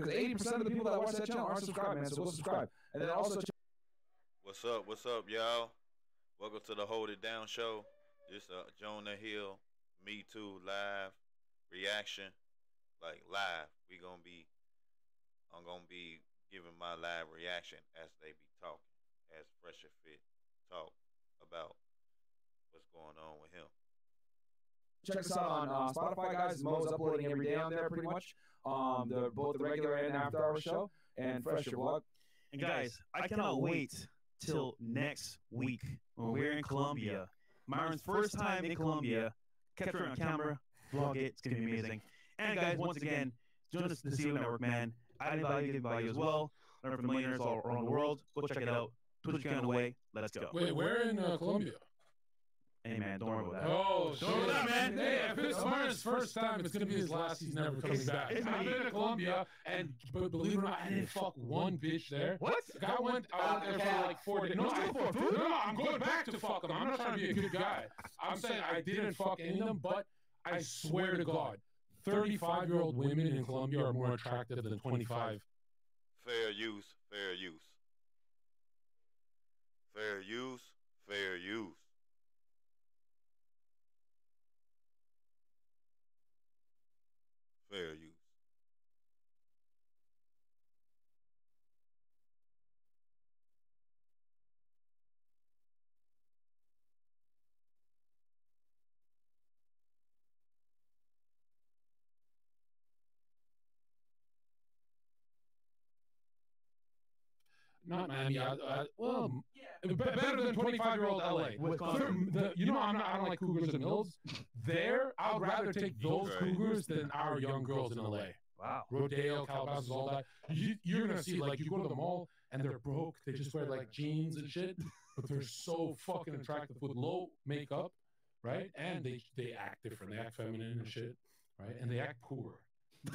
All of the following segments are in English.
because 80% of the people that watch that channel aren't subscribed, man. So go subscribe. And then also. What's up, y'all? Welcome to the Hold It Down show. This Jonah Hill, Me Too live reaction, like live. I'm gonna be giving my live reaction as they be talking, as Fresh and Fit talk about what's going on with him. Check us out on Spotify, guys. Mo's uploading every day on there, pretty much. Both the regular and after hour show, and Fresh your vlog. And guys, I cannot wait till next week when we're in Colombia. Myron's first time in Colombia. Capture it on camera, vlog it. It's gonna be amazing. And guys, once again, join us the CEO Network, man. Adding value, giving value as well. Learn from millionaires all around the world. Go check it out. Twitch account away. Let's go. Wait, where in Colombia? Hey man, don't worry about that. Oh, don't worry about that, man. Hey, if it's Myron's first time, it's gonna be his last. He's never coming back. I've been to Colombia, and believe it or not, I didn't fuck one bitch there. What? I went there for like 4 days. No, I'm going back to fuck them. I'm not trying to be a good guy. I'm saying I didn't fuck any of them, but I swear to God, 35-year-old women in Colombia are more attractive than 25. Fair use, fair use. Fair use, fair use. Fair use. Not Miami. Well, better than 25-year-old LA. I don't like cougars and mills. There, I'd rather take those cougars than our young girls in LA. Wow. Rodeo, Calabasas, all that. You're gonna see, like, you go to the mall and they're broke. They just wear like jeans and shit, but they're so fucking attractive with low makeup, right? And they act different. They act feminine and shit, right? And they act poor.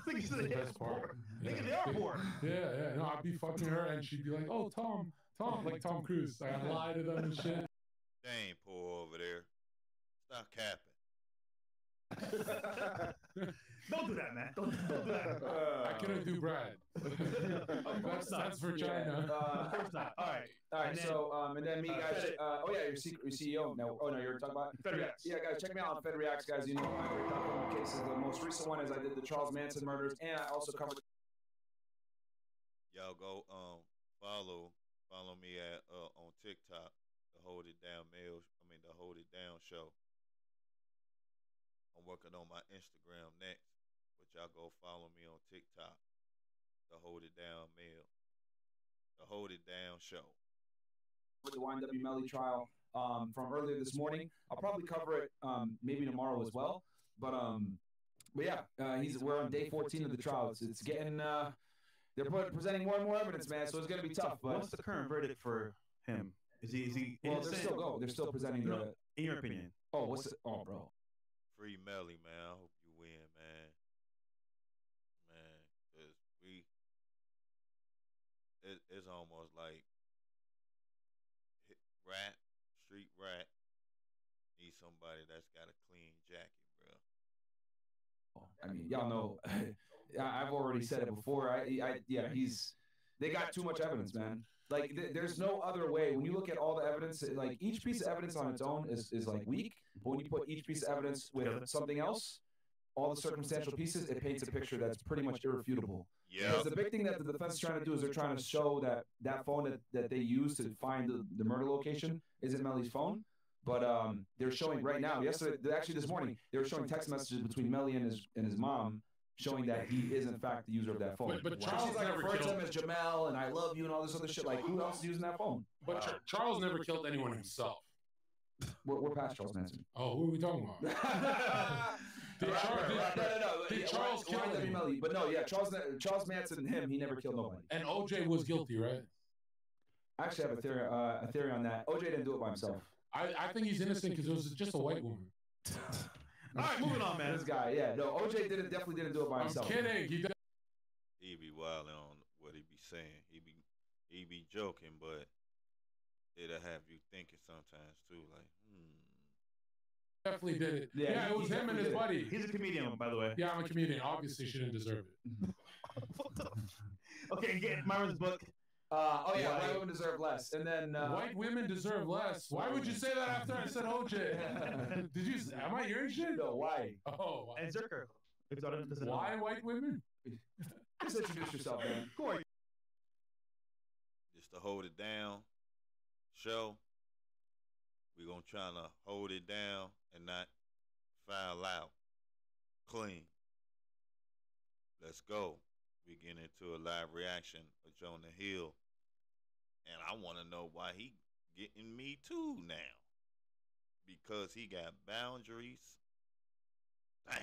That's the best part. They are poor. Yeah. No, I'd be fucking her and she'd be like, "Oh, Tom, like Tom Cruise." I'd lie to them and shit. They ain't poor over there. Stop capping. Don't do that, man. Don't do that. I couldn't do Brad. That's for China. Of course not. All right. And then me, guys. Your CEO. No, you're talking about Fed Reacts. Yeah, guys, check me out on Fed Reacts, guys. You know, I break down cases. The most recent one is I did the Charles Manson murders, and I also covered. Y'all go follow me at on TikTok, the Hold It Down show. I'm working on my Instagram next, but y'all go follow me on TikTok, the Hold It Down the Hold It Down show. The YNW Melly trial from earlier this morning. I'll probably cover it maybe tomorrow as well. But yeah, we're on day 14 of the trial. It's getting they're presenting more and more evidence, man. So it's gonna be tough. But what's the current verdict for him? Is he? Well, they're still presenting the. In your opinion? Oh, bro. Free Melly, man. I hope you win, man. Because it's almost like street rat need somebody that's got a clean jacket, bro. I mean, y'all know, I've already said it before. They got too much evidence, man. Like, there's no other way. When you look at all the evidence, like, each piece of evidence on its own is like weak. But when you put each piece of evidence with something else, all the circumstantial pieces, it paints a picture that's pretty much irrefutable. Yeah. Because the big thing that the defense is trying to do is they're trying to show that phone that they used to find the murder location isn't Melly's phone. But they're showing right now, actually this morning, they were showing text messages between Melly and his mom, showing that he is in fact the user of that phone. But Charles never referred to killed him as Jamel and I love you and all this other shit. Like, who else is using that phone? But Charles never killed anyone himself. We're past Charles Manson. Oh, who are we talking about? Did Charles kill anyone? But no, yeah, Charles Manson and him, he never killed nobody. And OJ was guilty, right? I actually have a theory on that. OJ didn't do it by himself. I think he's innocent because it was just a white woman. All right, moving on, man. This guy, yeah. No, OJ definitely didn't do it by himself. I'm kidding. He be wilding on what he be saying. He be joking, but it'll have you thinking sometimes too, like, Definitely did it. Yeah, it was him and his buddy. He's a comedian, by the way. Yeah, I'm a comedian. Obviously, she didn't deserve it. Okay, get Myron's book. Oh yeah, white women deserve less. And then white women deserve less. Why would you say that after I said OJ? Did you? Am I hearing shit? No, why? Oh, And Zerker. If the audience doesn't know. why white women? Just introduce yourself, man. Who are you? Just to hold it down show. We're going to try to hold it down and not foul out. Clean. Let's go. We get into a live reaction of Jonah Hill. And I want to know why he getting me too now. Because he got boundaries. Damn.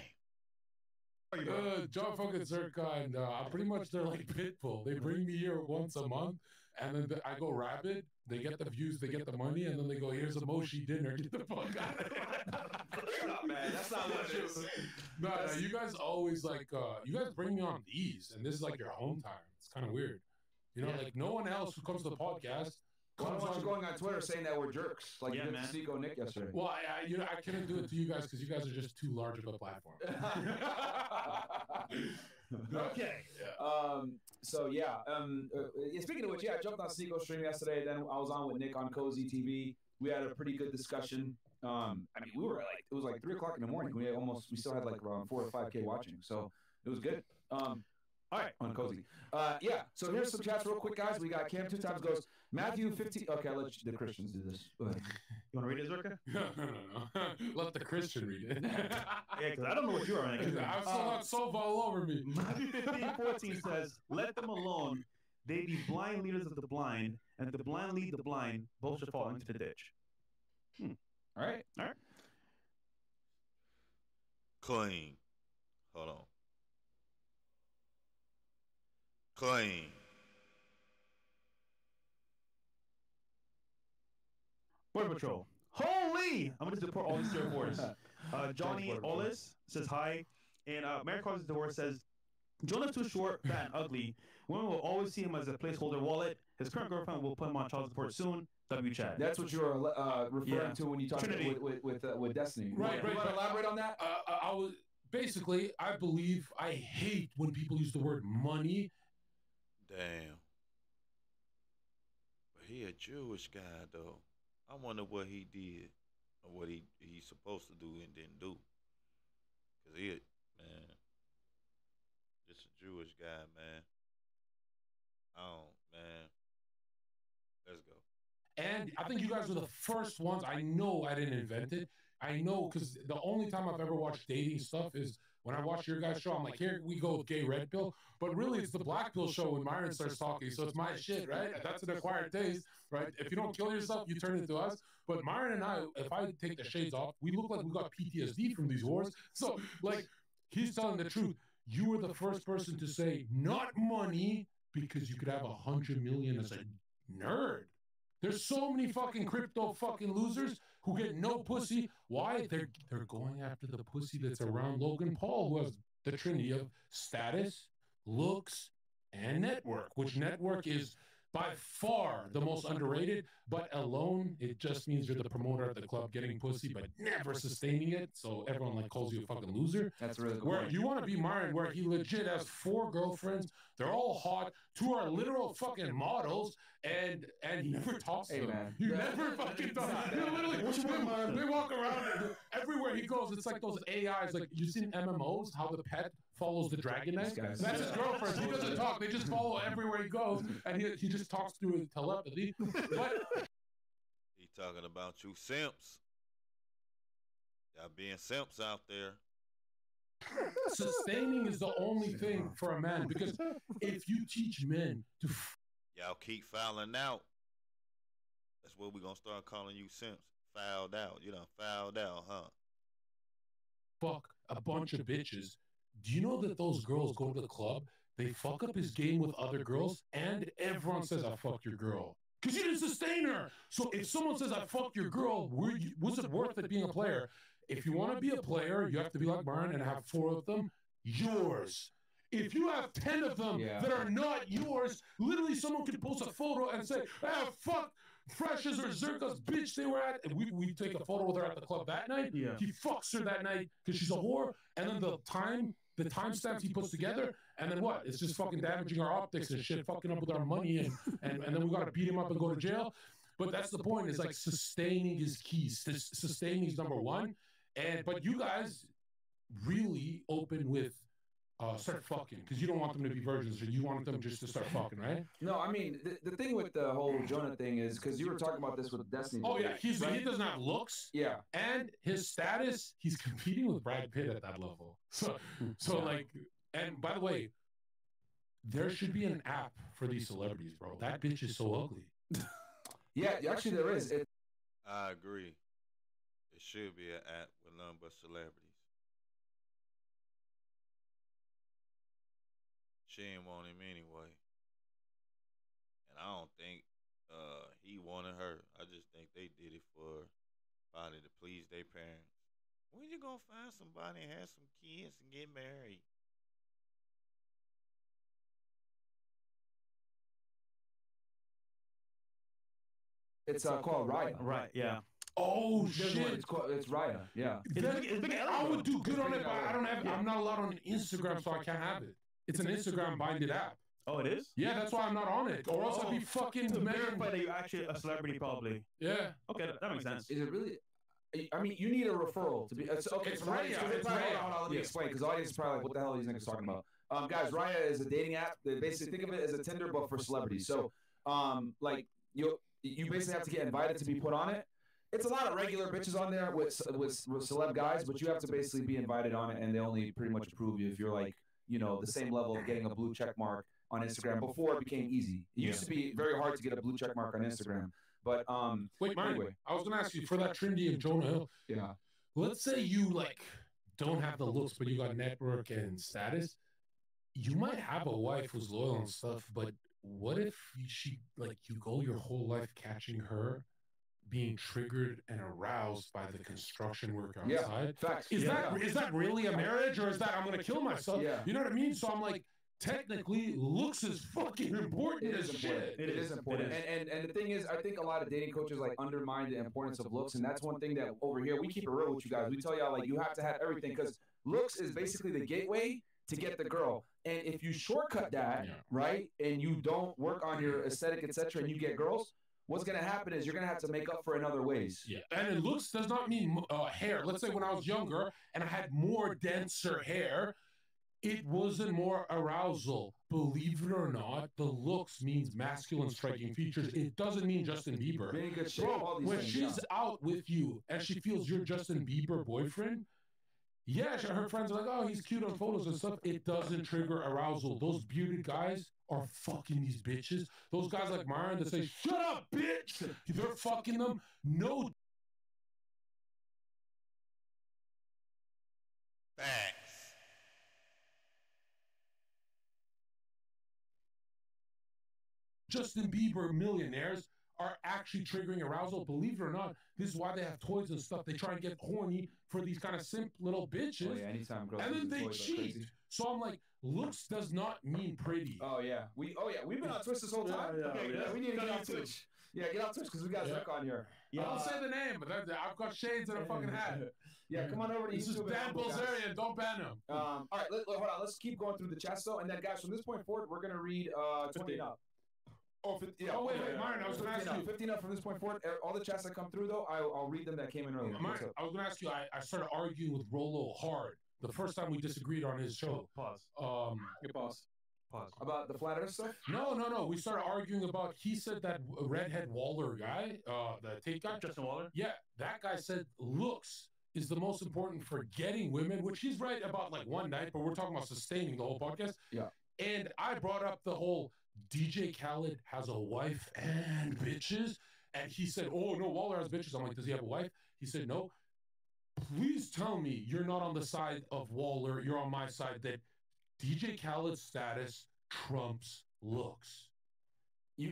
John fucking Zerka and pretty much they're like Pitbull. They bring me here once a month, and then I go rabid. They get the views, they get the money, and then they go, "Here's a Moshi dinner. Get the fuck out of here." Shut up, man. That's not what it is. No, you guys always like you guys bring me on these, and this is like your home time. It's kind of weird, you know. Like no one else who comes to the podcast. Why don't you going on Twitter saying that we're jerks? Like you did to Nico Nick yesterday. Well, I couldn't do it to you guys because you guys are just too large of a platform. Okay. So yeah. Speaking of which, yeah, I jumped on Sneako's stream yesterday. Then I was on with Nick on Cozy TV. We had a pretty good discussion. I mean, we were like, it was like 3 o'clock in the morning. We still had like around 4 or 5K watching, so it was good. All right, on Cozy. Yeah, so here's some chats real quick, guys. We got Cam 2 times goes, Matthew 15. Okay, I'll let the Christians do this. Go ahead. You want to read it, Zerka? No. Let the Christian read it. Yeah, because I don't know what you are, man. I'm not so all over me. Matthew 15:14 says, "Let them alone. They be blind leaders of the blind, and if the blind lead the blind, both should fall into the ditch." All right. Clean. Hold on. Clean. Border Patrol. Holy! I'm going to deport all these third words. Johnny Ollis says hi. And Mary Carlos DeWar says, "Jonah's too short, fat, and ugly. Women will always see him as a placeholder wallet. His current girlfriend will put him on child support soon. W. Chad." That's what you were referring to when you talked with Destiny. Right. You want to elaborate on that? I hate when people use the word money. Damn. But he a Jewish guy, though. I wonder what he did or what he's supposed to do and didn't do. Because man, just a Jewish guy, man. Oh, man. Let's go. And I think you guys were the first ones. I know I didn't invent it. I know because the only time I've ever watched dating stuff is when I watch your guys' show. I'm like, here we go with gay red pill. But really, it's the black pill show when Myron starts talking. So it's my shit, right? That's an acquired taste, right? If you don't kill yourself, you turn it to us. But Myron and I, if I take the shades off, we look like we got PTSD from these wars. So, like, he's telling the truth. You were the first person to say, not money, because you could have 100 million as a nerd. There's so many fucking crypto fucking losers who get no pussy. Why? They're going after the pussy that's around Logan Paul, who has the trinity of status, looks, and network, which network is by far the most underrated, but alone, it just means you're the promoter at the club getting pussy, but never sustaining it. So everyone like calls you a fucking loser. That's really cool. Where you want to be Myron, where he legit has 4 girlfriends. They're all hot. 2 are literal fucking models, and he never talks to them. Man. You never fucking talk. They literally, they walk around everywhere he goes. It's like those AIs. Like you seen MMOs, how the pet follows the dragon knight. That's his girlfriend. He doesn't talk. They just follow everywhere he goes, and he just talks through telepathy. But he talking about you simps. Y'all being simps out there. Sustaining is the only thing for a man, because if you teach men to y'all keep fouling out, that's what we're gonna start calling you simps. Fouled out. You done fouled out, huh? Fuck a bunch of bitches. Do you know that those girls go to the club, they fuck up his game with other girls, and everyone says, I fucked your girl? Because you didn't sustain her. So if someone says, I fucked your girl, was it worth it being a player? If you want to be a player, you have to be like Brian and have 4 of them yours. If you have 10 of them that are not yours, literally someone could post a photo and say, fuck Fresh's or Zerka's bitch they were at. And we take a photo with her at the club that night. Yeah. He fucks her that night because she's a whore. And then the timestamps he puts together, And then what? It's just fucking damaging our optics and shit, fucking up with our money, and then we got to beat him up and go to jail. But that's the point. Is like sustaining is key. Sustaining is number one. But you guys really open with start fucking, because you don't want them to be virgins, or you want them just to start fucking, right? No, I mean the thing with the whole Jonah thing is because you were talking about this with Destiny. Oh yeah, he doesn't have looks. Yeah, and his status, he's competing with Brad Pitt at that level. So like, and by the way, there should be an app for these celebrities, bro. That bitch is so ugly. Yeah, actually there is. I agree. It should be an app with none but celebrities. She ain't want him anyway. And I don't think he wanted her. I just think they did it for probably to please their parents. When you gonna find somebody and have some kids and get married? It's called Raya. Right, yeah. Oh There's shit! one, it's Raya. Yeah. I would do good on it, but I'm not allowed on Instagram, so I can't have it. It's an Instagram binded app. Oh, it is? Yeah, that's why I'm not on it. Or else I'd be fucking to Megan. verify that you're actually a celebrity, probably. Yeah. Okay, that makes sense. Is it really? I mean, you need a referral to be. Okay, It's so Raya. Raya. Let me explain, because the audience is probably like, what the hell are these niggas talking about? Guys, Raya is a dating app. That basically, think of it as a Tinder, but for celebrities. So, like you basically have to get invited to be put on it. It's a lot of regular bitches on there with celeb guys, but you have to basically be invited on it, and they only pretty much approve you if you're like, you know, the same level of getting a blue check mark on Instagram before it became easy. It used to be very hard to get a blue check mark on Instagram. But wait, Martin, anyway. I was gonna ask you for that trendy of Jonah Hill. Yeah. Let's say you like don't have the looks, but you got network and status. You might have a wife who's loyal and stuff, but what if she like you go your whole life catching her being triggered and aroused by the construction work outside? Yeah, facts. Is that really a marriage, or is that I'm gonna kill myself? Yeah. You know what I mean? So I'm like, technically, looks is fucking important It as is shit. important. It is important. And the thing is, I think a lot of dating coaches like undermine the importance of looks, and that's one thing that over here we keep it real with you guys. We tell y'all like you have to have everything, because looks is basically the gateway to get the girl. And if you shortcut that, right, and you don't work on your aesthetic, etc., and you get girls, what's going to happen is you're going to have to make up for it in other ways. Yeah, and looks does not mean hair. Let's say when I was younger and I had more denser hair, it wasn't more arousal. Believe it or not, the looks means masculine striking features. It doesn't mean Justin Bieber. Being in good shape, Bro, all these when things, she's out with you and she feels you're Justin Bieber boyfriend, yeah, her friends are like, oh, he's cute on photos and stuff. It doesn't trigger arousal. Those bearded guys are fucking these bitches. Those guys like Myron that say, shut up, bitch! They're fucking them. No. Facts. Justin Bieber millionaires are actually triggering arousal. Believe it or not, this is why they have toys and stuff. They try and get horny for these kind of simp little bitches. Oh, yeah, anytime girls and then use they toys, that's cheat. crazy. So I'm like, looks does not mean pretty. Oh yeah, we've been on Twitch this whole time. We need to get off Twitch. Yeah, get off Twitch because we got Zach on here. I don't say the name, but I've got shades and a fucking hat. Yeah, come on over to This is YouTube. Dan Bilzerian. Don't ban him. All right, hold on. Let's keep going through the chat though, and then guys, from this point forward, we're gonna read 20 up. Oh, wait, Myron, I was going to ask you. 15 up from this point forward. All the chats that come through, though, I'll read them that came in earlier. Myron, I was going to ask you, I started arguing with Rolo hard the first time we disagreed on his show. Pause. Pause. About the flat earth stuff? No. We started arguing about, he said that redhead Waller guy, the Tate guy. Justin Waller? Yeah, that guy said looks is the most important for getting women, which he's right about like one night, but we're talking about sustaining the whole podcast. Yeah. And I brought up the whole DJ Khaled has a wife and bitches. And he said, oh, no, Waller has bitches. I'm like, does he have a wife? He said, no. Please tell me you're not on the side of Waller. You're on my side that DJ Khaled's status trumps looks.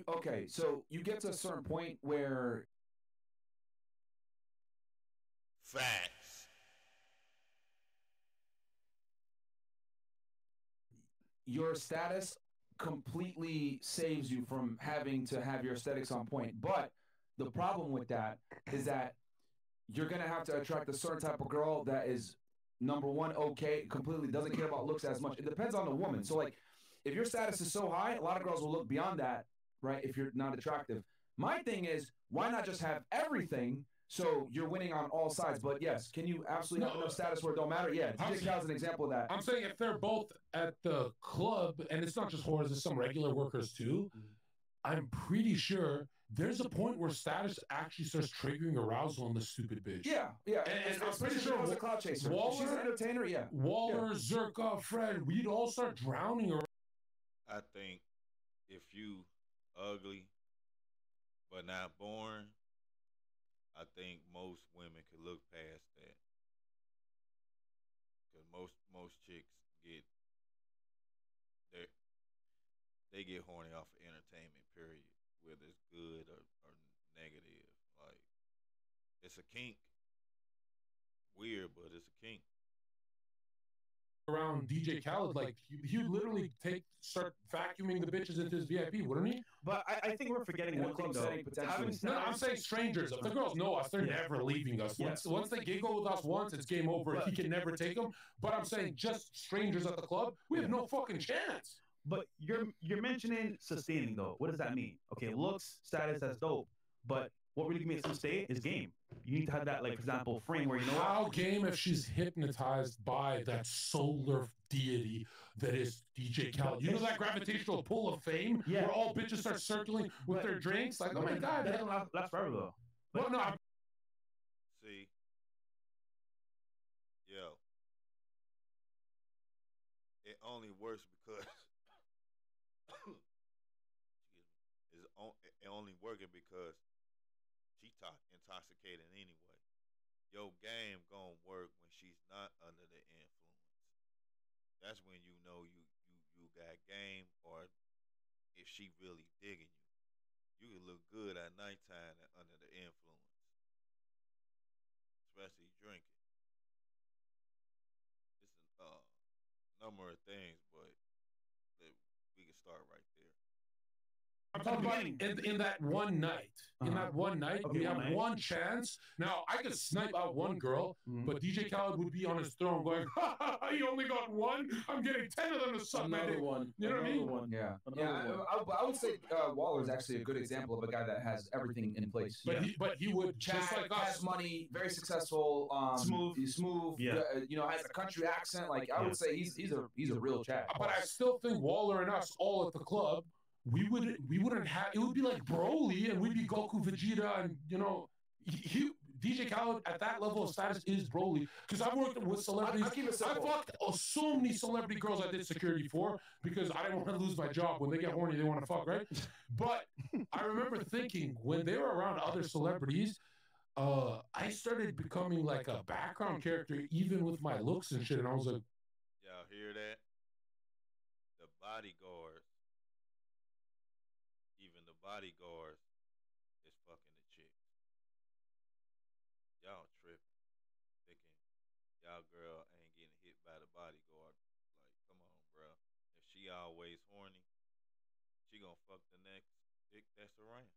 Okay, so you get to a certain point where... Facts. Your status completely saves you from having to have your aesthetics on point. But the problem with that is that you're going to have to attract a certain type of girl that is number one, okay, completely doesn't care about looks as much. It depends on the woman. So like, if your status is so high, a lot of girls will look beyond that, right? If you're not attractive. My thing is, why not just have everything so you're winning on all sides? But yes, can you absolutely have enough status where it don't matter? Yeah, DJ Khaled's an example of that. I'm saying if they're both at the club, and it's not just whores, it's some regular workers too, I'm pretty sure there's a point where status actually starts triggering arousal on the stupid bitch. Yeah. And I'm pretty sure was a cloud chaser. Waller, she's an entertainer, yeah. Waller, Zerka, Fred, we'd all start drowning around. I think if you ugly but not born, I think most women could look past that. Because most chicks they get horny off of entertainment, period. Whether it's good or negative. Like, it's a kink. Weird, but it's a kink. Around DJ Khaled, like he would literally start vacuuming the bitches into his VIP, wouldn't he? But I think we're forgetting one thing though. No, I'm saying strangers. If the girls know us, they're never leaving us. Once they giggle with us once, it's game over. He can never take them. But I'm saying just strangers at the club, we have no fucking chance. But you're mentioning sustaining though. What does that mean? Okay, looks, status, that's dope. But what really makes them stay is game. You need to have that, like, for example, frame where you know how game if she's hypnotized by that solar deity that is DJ Khaled. You know that gravitational pull of fame where all bitches start circling with their drinks? Like, oh my God. That doesn't last forever though. Well, no. See, yo, it only works because it only working because she intoxicated anyway. Your game gonna work when she's not under the influence. That's when you know you got game, or if she really digging you. You can look good at nighttime and under the influence, especially drinking. It's a number of things, but we can start right there. I'm talking about in that one night. In that one night, we have one chance. Now, I could snipe out one girl, but DJ Khaled would be on his throne going, ha ha ha, you only got one? I'm getting 10 of them to suck my dick. You know what I mean? Yeah. I would say Waller's actually a good example of a guy that has everything in place. But he would, just like us. Has money, very successful, smooth, has a country accent. Like, I would say he's a real Chad. But I still think Waller and us all at the club, we wouldn't have, it would be like Broly and we'd be Goku, Vegeta, and DJ Khaled at that level of status is Broly. Because I've worked with celebrities. I fucked so many celebrity girls I did security for because I didn't want to lose my job. When they get horny, they want to fuck, right? But I remember thinking when they were around other celebrities, I started becoming like a background character even with my looks and shit. And I was like, y'all hear that? The bodyguards. Bodyguards is fucking the chicks. Y'all tripping, thinking y'all girl ain't getting hit by the bodyguard. Like, come on, bro. If she always horny, she gonna fuck the next chick that's around.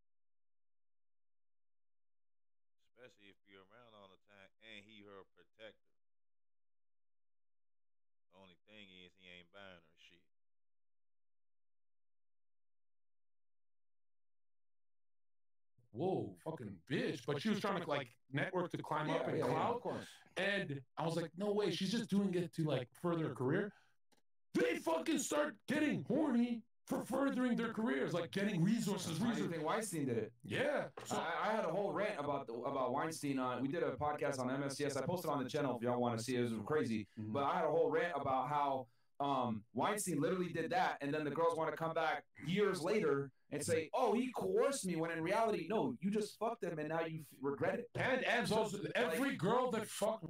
Especially if you're around all the time and he her protector. The only thing is he ain't buying her shit. Whoa, fucking bitch. But she was trying to like network to climb up in cloud. And I was like, no way, she's just doing it to like further her career. They fucking start getting horny for furthering their careers, like getting resources. I think Weinstein did it. Yeah. So I had a whole rant about Weinstein. We did a podcast on MSCS. I posted on the channel if y'all want to see it. It was crazy. But I had a whole rant about how Weinstein literally did that, and then the girls want to come back years later and say, "Oh, he coerced me," when in reality, no, you just fucked him, and now you regret it. And so every girl that fucked.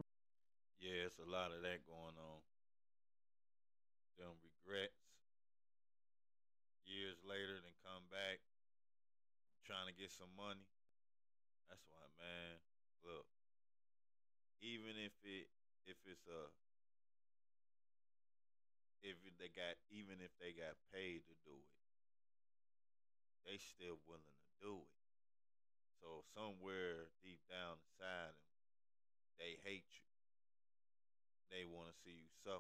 Yeah, it's a lot of that going on. Them regrets. Years later, then come back trying to get some money. That's why, man. Look, even if they got paid to do it, they still willing to do it. So somewhere deep down inside them, they hate you. They want to see you suffer.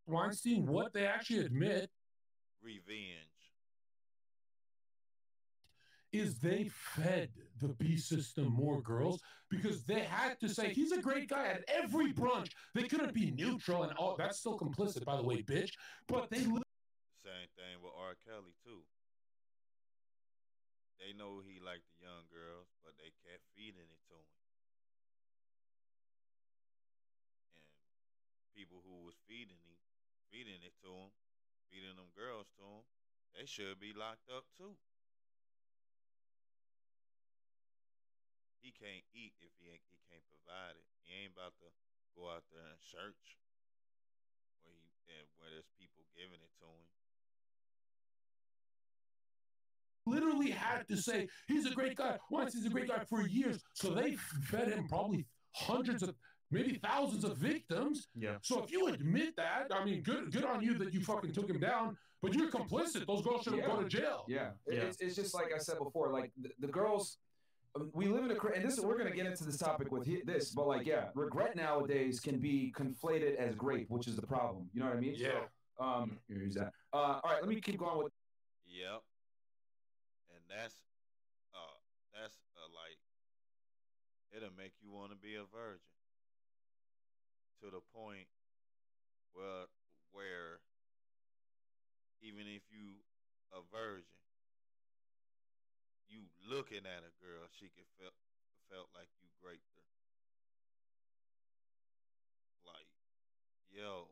Weinstein, what they actually admit Revenge. is they fed the B system more girls because they had to say he's a great guy at every brunch. They couldn't be neutral and all. That's still complicit, by the way, bitch. But they Same thing with R. Kelly too. They know he liked the young girls, but they kept feeding it to him. And people who was feeding it to him, feeding them girls to him, they should be locked up too. He can't eat if he can't provide it. He ain't about to go out there and search where there's people giving it to him. literally had to say he's a great guy. Once he's a great guy for years, so they fed him probably hundreds of, maybe thousands of victims. Yeah. So if you admit that, I mean, good on you that you fucking took him down. But you're complicit. Those girls should go to jail. Yeah. It's just like I said before. Like the girls. We live in a and this we're gonna get into this topic with this, but like regret nowadays can be conflated as grape, which is the problem. You know what I mean? Yeah. So, here's that. All right, let me keep going with. Yep. And that's like it'll make you want to be a virgin to the point where even if you a virgin, you looking at a girl, she could felt like you raped her. Like, yo,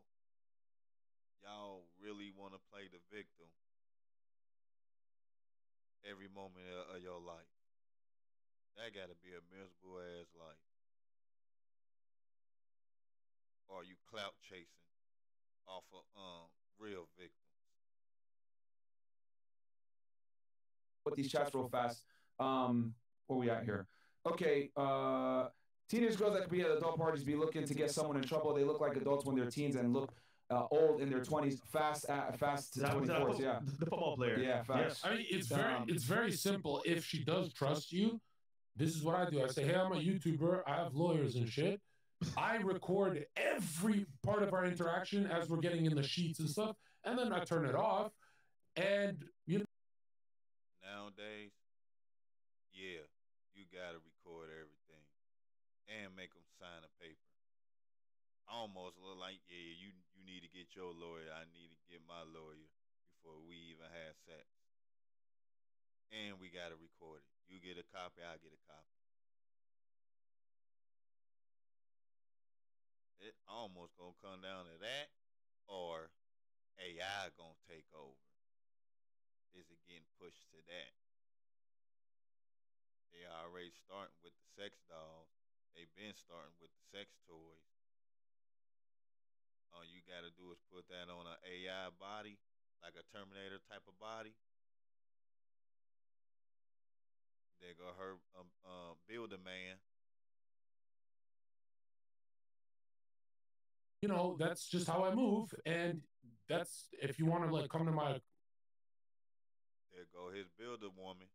y'all really want to play the victim every moment of your life. That got to be a miserable ass life. Or you clout chasing off of real victims. With these chats real fast. Where we at here? Okay. Teenage girls that could be at adult parties be looking to get someone in trouble. They look like adults when they're teens and look old in their 20s. Fast to 24s. Yeah. The football player. Yeah. Facts. I mean, it's very simple. If she does trust you, this is what I do. I say, hey, I'm a YouTuber. I have lawyers and shit. I record every part of our interaction as we're getting in the sheets and stuff, and then I turn it off. And nowadays, yeah, you gotta record everything and make them sign a paper. Almost look like, yeah, you need to get your lawyer. I need to get my lawyer before we even have sex. And we gotta record it. You get a copy, I get a copy. It almost gonna come down to that, or AI gonna take over. Is it getting pushed to that? They already starting with the sex dolls. They've been starting with the sex toys. All you gotta do is put that on an AI body, like a Terminator type of body. They go her build a man. you know, that's just how I move. And that's, if you want to like come to my, There go his builder woman.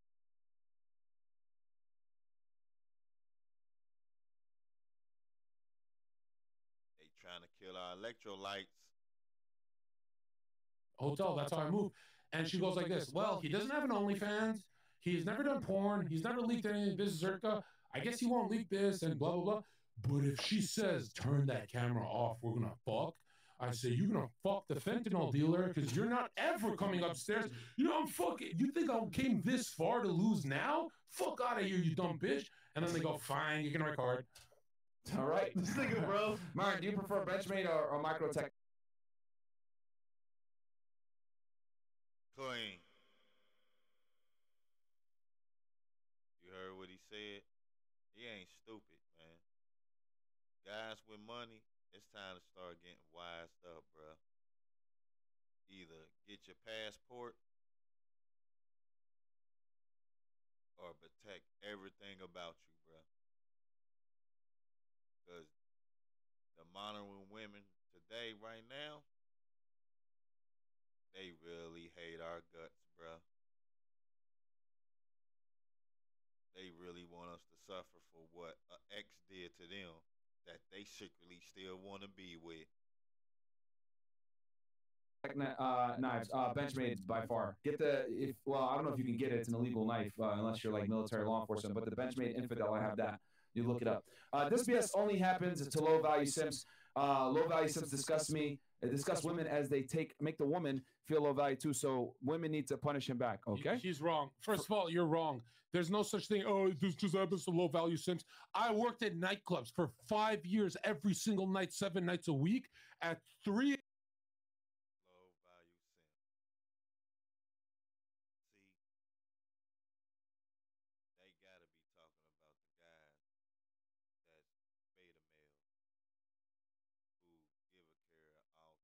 They trying to kill our electrolytes. hotel, that's how I move. And she goes like this, well, he doesn't have an OnlyFans. He's never done porn. He's never leaked anything. This is Zerka. I guess he won't leak this and blah, blah, blah. But if she says, turn that camera off, we're going to fuck. I say, you're going to fuck the fentanyl dealer because you're not ever coming upstairs. You know, I'm fucking, you think I came this far to lose now? Fuck out of here, you dumb bitch. And then they go, fine, you can record. All right. This nigga, bro. Martin, do you prefer Benchmade or Microtech? Clean. You heard what he said? He ain't stupid, man. Guys with money, it's time to start getting wised up, bro. Either get your passport or protect everything about you, bro. Because the modern women today, right now, they really hate our guts, bro. They really want us to suffer for what an ex did to them that they secretly still want to be with. Knives, Benchmade by far. Get the if well, I don't know if you can get it. It's an illegal knife unless you're like military law enforcement. But the Benchmade Infidel, I have that. You look it up. This BS only happens to low value simps. Low value simps disgust me. They discuss women as they make the woman feel low value too. So women need to punish him back. Okay, he's wrong. First of all, you're wrong. There's no such thing. Oh, this just happens to low value simps. I worked at nightclubs for 5 years, every single night, 7 nights a week at 3. Low value simp. See, they gotta be talking about the guys that's beta males who give a care off,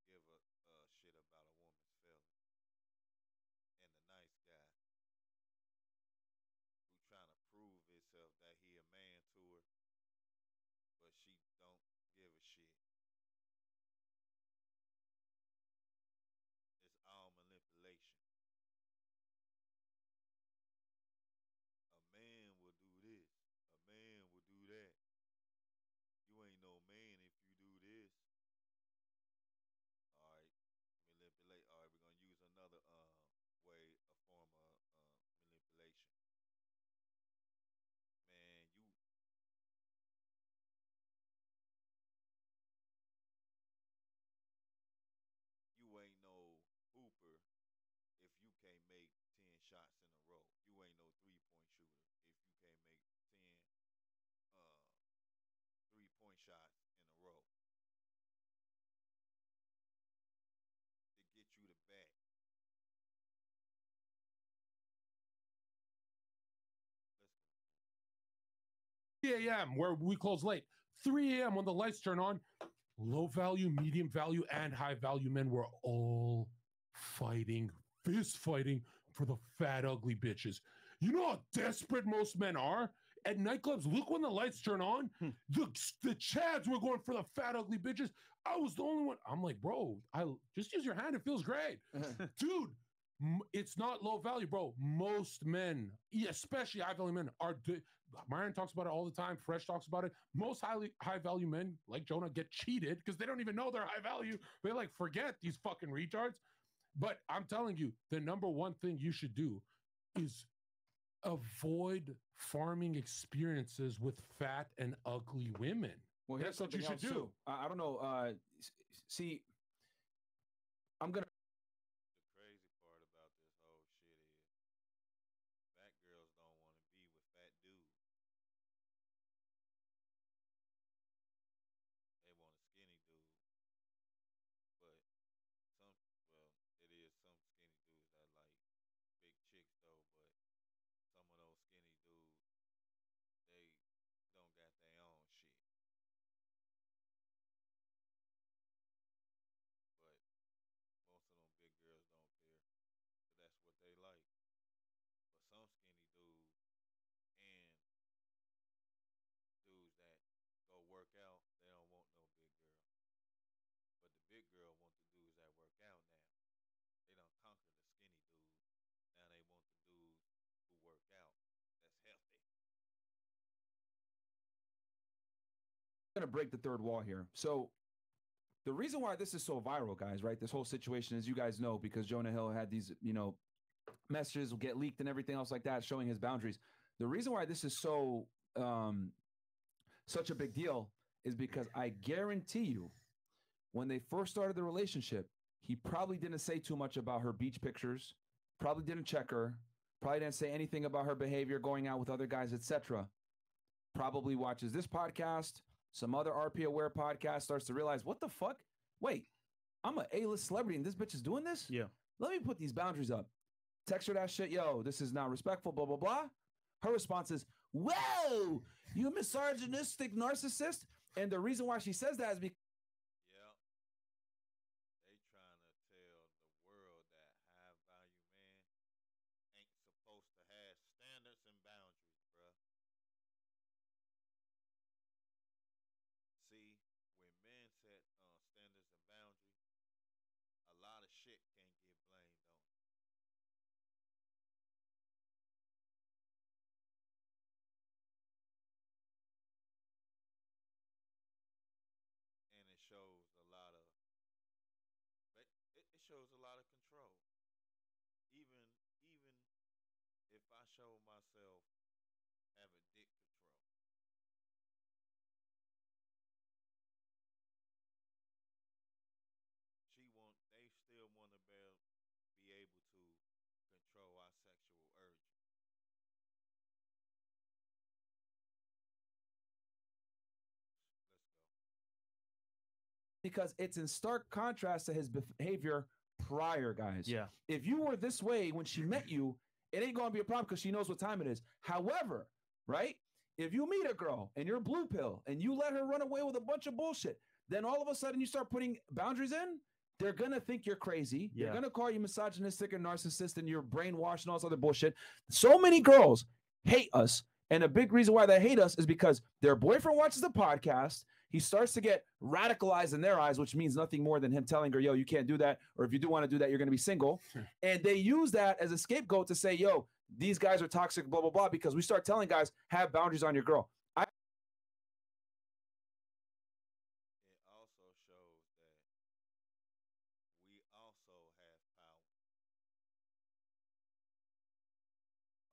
give a shit about a woman's feelings, and the nice guy who trying to prove himself that he a man to her, but she don't give a shit. It's all manipulation. A man will do this. A man will do that. You ain't no man if you do this. All right, manipulate. All right, we're gonna use another way, a form of manipulation. Man, you ain't no hooper if you can't make 10 shots in a row. You ain't no 3-point shooter if you can't make 10 uh 3-point shots in a row to get you the back. Let's go. 3 a.m. where we close late. 3 a.m. when the lights turn on. Low value, medium value, and high value men were all fighting, fist fighting for the fat, ugly bitches. You know how desperate most men are? At nightclubs, look when the lights turn on. The Chads were going for the fat, ugly bitches. I was the only one. I'm like, bro, I just use your hand. It feels great. Dude, it's not low value, bro. Most men, especially high value men, are. Myron talks about it all the time. Fresh talks about it. Most high value men, like Jonah, get cheated because they don't even know they're high value. They like forget these fucking retards. But I'm telling you, the number one thing you should do is avoid farming experiences with fat and ugly women. Well, here's what you should do. Too. I don't know. See, I'm gonna. The crazy part about this whole shit is fat girls don't want to be with fat dudes. They want a skinny dude. But some, well, it is some skinny dudes that like big chicks though. But some of those skinny dudes, they don't got their own shit. But most of them big girls don't care. 'Cause that's what they like. But some skinny dudes and dudes that go work out, they don't want no big girl. But the big girl want the dudes that work out now. They don't conquer the skinny dudes. Now they want the dudes who work out. That's healthy. I'm gonna break the third wall here. So the reason why this is so viral, guys, right? This whole situation, as you guys know, because Jonah Hill had these, messages will get leaked and everything else like that, showing his boundaries. The reason why this is so such a big deal is because I guarantee you, when they first started the relationship, he probably didn't say too much about her beach pictures, probably didn't check her, probably didn't say anything about her behavior, going out with other guys, etc. Probably watches this podcast, some other RP aware podcast, starts to realize, what the fuck? Wait, I'm an A-list celebrity and this bitch is doing this? Yeah. Let me put these boundaries up. Text her that shit, yo, this is not respectful, blah, blah, blah. Her response is, whoa, you misogynistic narcissist? And the reason why she says that is because Yeah. They trying to tell the world that high value man ain't supposed to have standards and boundaries, bruh. See, when men set standards and boundaries, a lot of shit can't get blamed on 'em. show myself having dick control. They still want to be able to control our sexual urges. Let's go. Because it's in stark contrast to his behavior prior, guys. Yeah. If you were this way when she met you, it ain't going to be a problem because she knows what time it is. However, right, if you meet a girl and you're blue pill and you let her run away with a bunch of bullshit, then all of a sudden you start putting boundaries in, they're going to think you're crazy. Yeah. They're going to call you misogynistic and narcissist and you're brainwashed and all this other bullshit. So many girls hate us. And a big reason why they hate us is because their boyfriend watches the podcast. He starts to get radicalized in their eyes, which means nothing more than him telling her, yo, you can't do that. Or if you do want to do that, you're going to be single. And they use that as a scapegoat to say, yo, these guys are toxic, blah, blah, blah, because we start telling guys, have boundaries on your girl. It also shows that we also have power.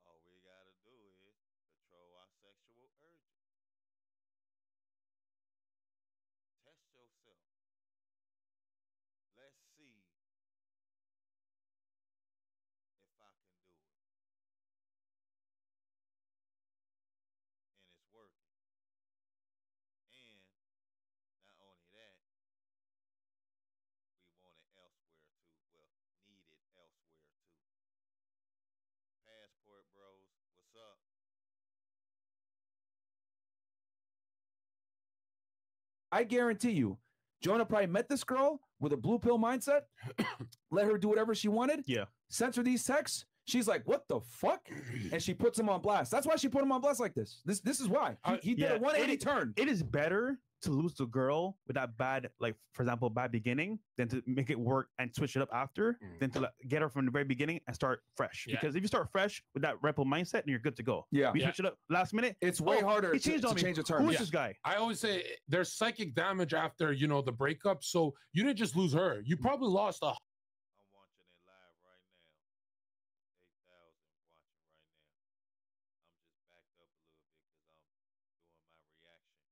All we got to do is control our sexual urges. Test yourself. Let's see if I can do it. And it's working. And not only that, we want it elsewhere too. Well, need it elsewhere too. Passport bros, what's up? I guarantee you, Jonah probably met this girl with a blue pill mindset, let her do whatever she wanted. Yeah. Sent her these texts. She's like, what the fuck? And she puts him on blast. That's why she put him on blast like this. This is why. He did a 180 turn. It is better to lose the girl with that bad, like, for example, bad beginning than to make it work and switch it up after, than to get her from the very beginning and start fresh. Yeah. Because if you start fresh with that rebel mindset, then you're good to go. Yeah. You switch it up last minute. It's way harder he to changed on me. change the turn. Who is this guy? I always say there's psychic damage after, the breakup. So you didn't just lose her. You probably lost a. I'm watching it live right now. 8,000 watching right now. I'm just backed up a little bit because I'm doing my reaction.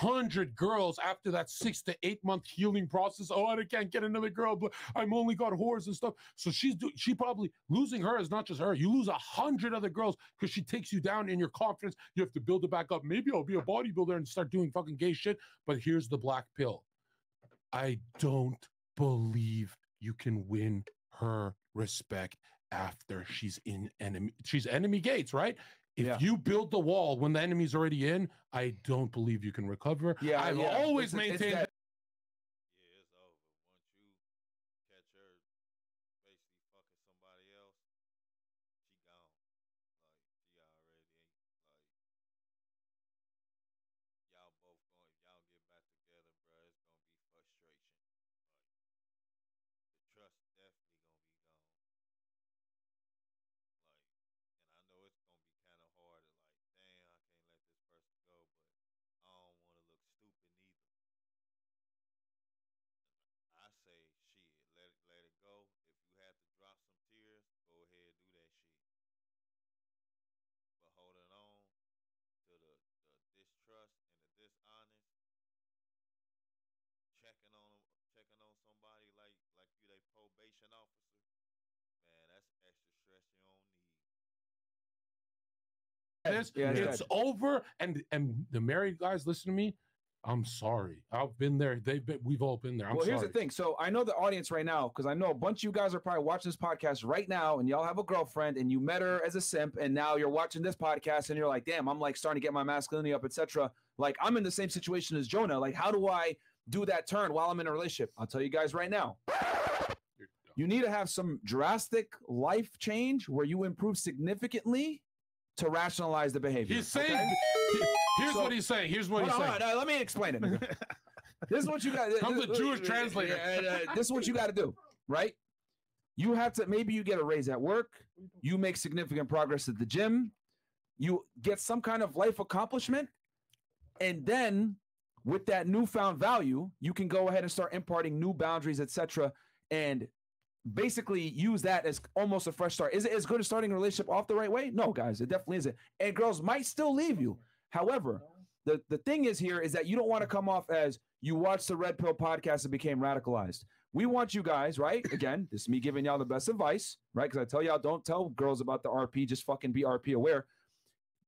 100 girls after that 6 to 8 month healing process. Oh, I can't get another girl, but I'm only got whores and stuff. So she probably losing her is not just her. You lose 100 other girls because she takes you down in your confidence. You have to build it back up. Maybe I'll be a bodybuilder and start doing fucking gay shit. But here's the black pill. I don't believe you can win her respect after she's enemy gates, right? If you build the wall when the enemy's already in, I don't believe you can recover. Yeah, I've always maintained that. Yeah, it's over. Once you catch her basically fucking somebody else, she gone. Like, she already ain't, like, y'all both going, if y'all get back together, bro, it's going to be frustration. Like, the trust definitely going to be gone. Like, and I know it's going to be kind of hard to, like, damn, I can't let this person go, but I don't want to look stupid neither. I say, shit, let it go. If you have to drop some tears, go ahead, do that shit. But holding on to the distrust and the dishonest, checking on somebody like you their probation officer, man, that's extra stress you don't need. It's over, and the married guys, listen to me. I'm sorry. I've been there. We've all been there. I'm sorry. Here's the thing. So I know the audience right now, because I know a bunch of you guys are probably watching this podcast right now, and y'all have a girlfriend, and you met her as a simp, and now you're watching this podcast, and you're like, damn, I'm like starting to get my masculinity up, etc. Like, I'm in the same situation as Jonah. Like, how do I do that turn while I'm in a relationship? I'll tell you guys right now. You need to have some drastic life change where you improve significantly to rationalize the behavior. He's saying, here's what he's saying. Here's what he's saying. Let me explain it. This is what you got. I'm the Jewish translator. This is what you got to do, right? You have to, maybe you get a raise at work. You make significant progress at the gym. You get some kind of life accomplishment. And then with that newfound value, you can go ahead and start imparting new boundaries, etc. And basically use that as almost a fresh start. Is it as good as starting a relationship off the right way? No, guys, it definitely isn't. And girls might still leave you. However, the thing is here is that you don't want to come off as you watched the Red Pill podcast and became radicalized. We want you guys, right? Again, this is me giving y'all the best advice, right? Because I tell y'all, don't tell girls about the RP. Just fucking be RP aware.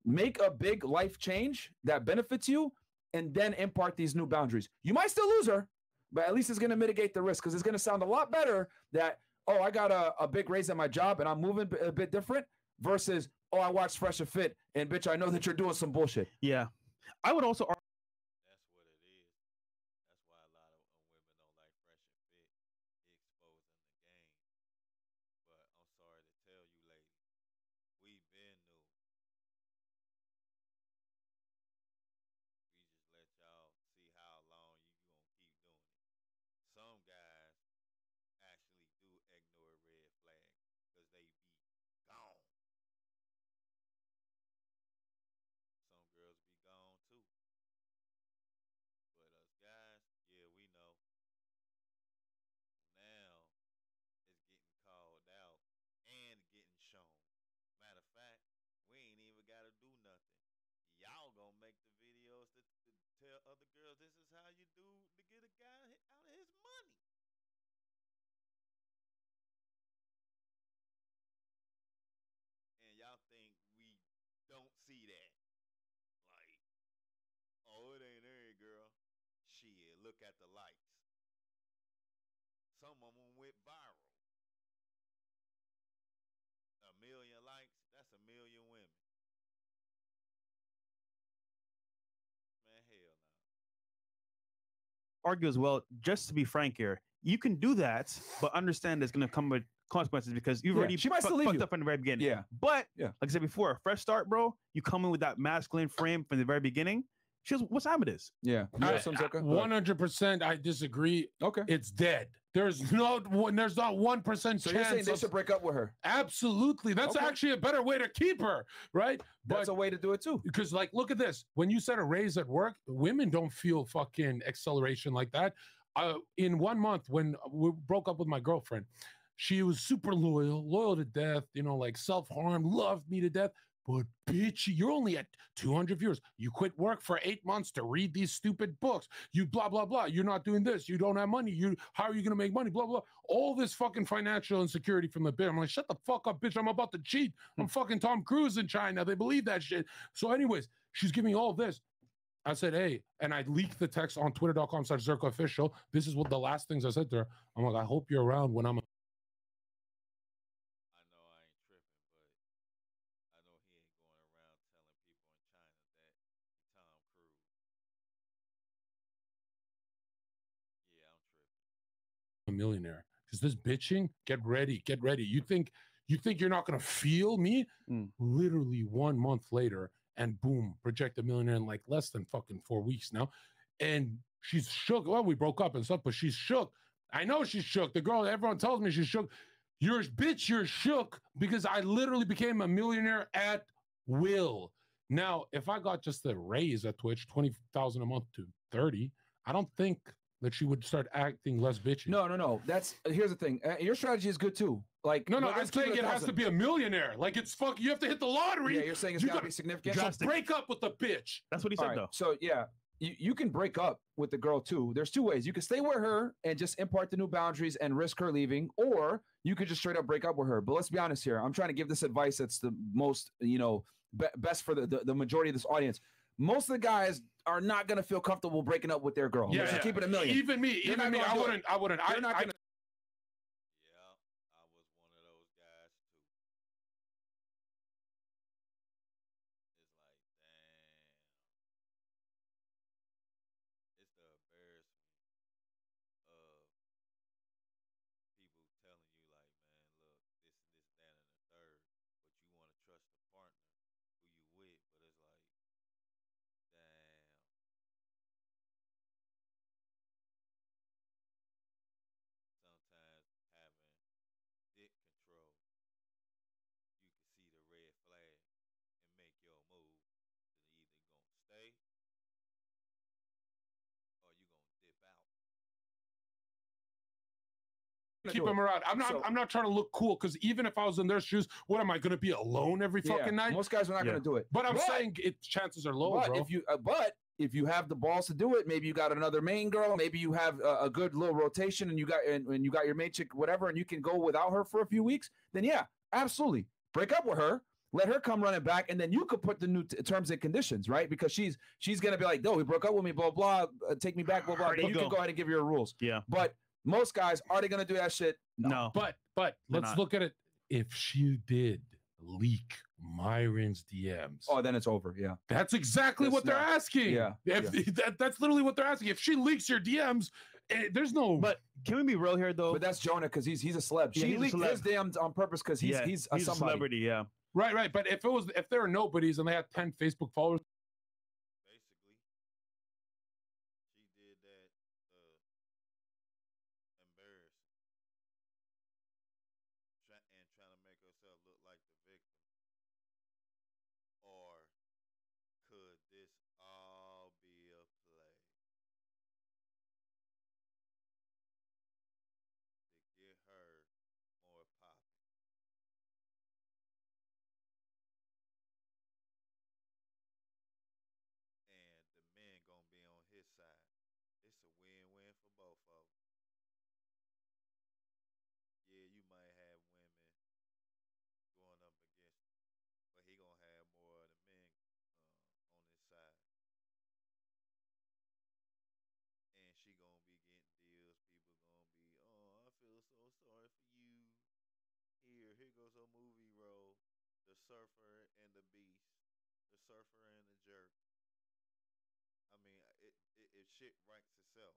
Make a big life change that benefits you and then impart these new boundaries. You might still lose her, but at least it's going to mitigate the risk because it's going to sound a lot better that, oh, I got a big raise at my job and I'm moving a bit different versus, oh, I watched Fresh and Fit and bitch, I know that you're doing some bullshit. Yeah. I would also That's what it is. That's why a lot of women don't like Fresh and Fit. It exposing the game. But I'm sorry to tell you, ladies, we been new. We just let y'all see how long you gonna keep doing it. Some guys actually do ignore red flags because they be gone. Some girls be gone too. But us guys, yeah, we know. Now it's getting called out and getting shown. Matter of fact, we ain't even got to do nothing. Y'all gonna make the videos to tell other girls this is how you do to get a guy out of his money. And y'all think we don't see that. Like, oh, it ain't there, girl. Shit, look at the likes. Some of them went viral. 1,000,000 likes, that's 1,000,000 women. Man, hell no. argue as well, just to be frank here, you can do that, but understand there's going to come with consequences because you've already she might still leave fucked you. up from the very beginning. Yeah. But Yeah. like I said before, a fresh start, bro. You come in with that masculine frame from the very beginning. She goes, what time it is? Yeah. 100% I disagree. Okay. It's dead. There's not 1% So chance. you're saying they should break up with her? Absolutely. That's Okay. actually a better way to keep her, right? That's a way to do it too. Because, like, look at this. When you set a raise at work, women don't feel fucking acceleration like that. In 1 month, when we broke up with my girlfriend, she was super loyal to death, you know, like self-harm, loved me to death. But bitch, you're only at 200 viewers. You quit work for 8 months to read these stupid books. You blah, blah, blah. You're not doing this. You don't have money. How are you going to make money? Blah, blah. All this fucking financial insecurity from the bit. I'm like, shut the fuck up, bitch. I'm about to cheat. I'm fucking Tom Cruise in China. They believe that shit. So anyways, she's giving me all this. I said, hey, and I leaked the text on twitter.com/ZerkaOfficial. This is what the last things I said to her. I'm like, I hope you're around when I'm. I know I ain't tripping, but I know he ain't going around telling people in China that he Tom Cruise. Yeah, I'm tripping. A millionaire. Is this bitching? Get ready. Get ready. You think you're not gonna feel me? Literally 1 month later, and boom, project a millionaire in like less than fucking 4 weeks now. And she's shook. Well, we broke up and stuff, but she's shook. I know she's shook. The girl, everyone tells me she's shook. You're shook because I literally became a millionaire at will. Now, if I got just a raise at Twitch, 20,000 a month to 30, I don't think that she would start acting less bitchy. No. Here's the thing. Your strategy is good too. Like, no, I'm saying it has to be a millionaire. Like, it's fuck. You have to hit the lottery. Yeah, you're saying it's got to be significant. So break up with the bitch. That's what he said, though. So yeah, you can break up with the girl too. There's two ways. You can stay with her and just impart the new boundaries and risk her leaving, or you could just straight up break up with her. But let's be honest here. I'm trying to give this advice that's the most, best for the majority of this audience. Most of the guys are not going to feel comfortable breaking up with their girl. Yeah, so keep it a million. Even me. I wouldn't. Yeah, I was one of those guys too. It's like, damn. It's the embarrassment of people telling you like, man, look, this, that, and the third, but you want to trust the partner who you with, but it's like, damn. keep them around. I'm not trying to look cool because even if I was in their shoes, what am I going to be alone every fucking night? Most guys are not going to do it. But I'm saying chances are low, bro. If you have the balls to do it, maybe you got another main girl, maybe you have a good little rotation, and you got your main chick, whatever, and you can go without her for a few weeks. Then yeah, absolutely, break up with her. Let her come running back, and then you could put the new terms and conditions, right? Because she's gonna be like, no, he broke up with me, blah blah, take me back, blah blah. Then you can go ahead and give your rules. Yeah. But most guys, are they gonna do that shit? No. But let's look at it. If she did leak Myron's DMs, then it's over. Yeah. That's exactly what they're asking. Yeah. That's literally what they're asking. If she leaks your DMs, there's no. But can we be real here though? But that's Jonah because he's a celeb. She leaked his DMs on purpose because he's a celebrity. Yeah. Right. But if there are nobodies and they had 10 Facebook followers. Surfer and the beast, the surfer and the jerk. I mean, it shit ranks itself.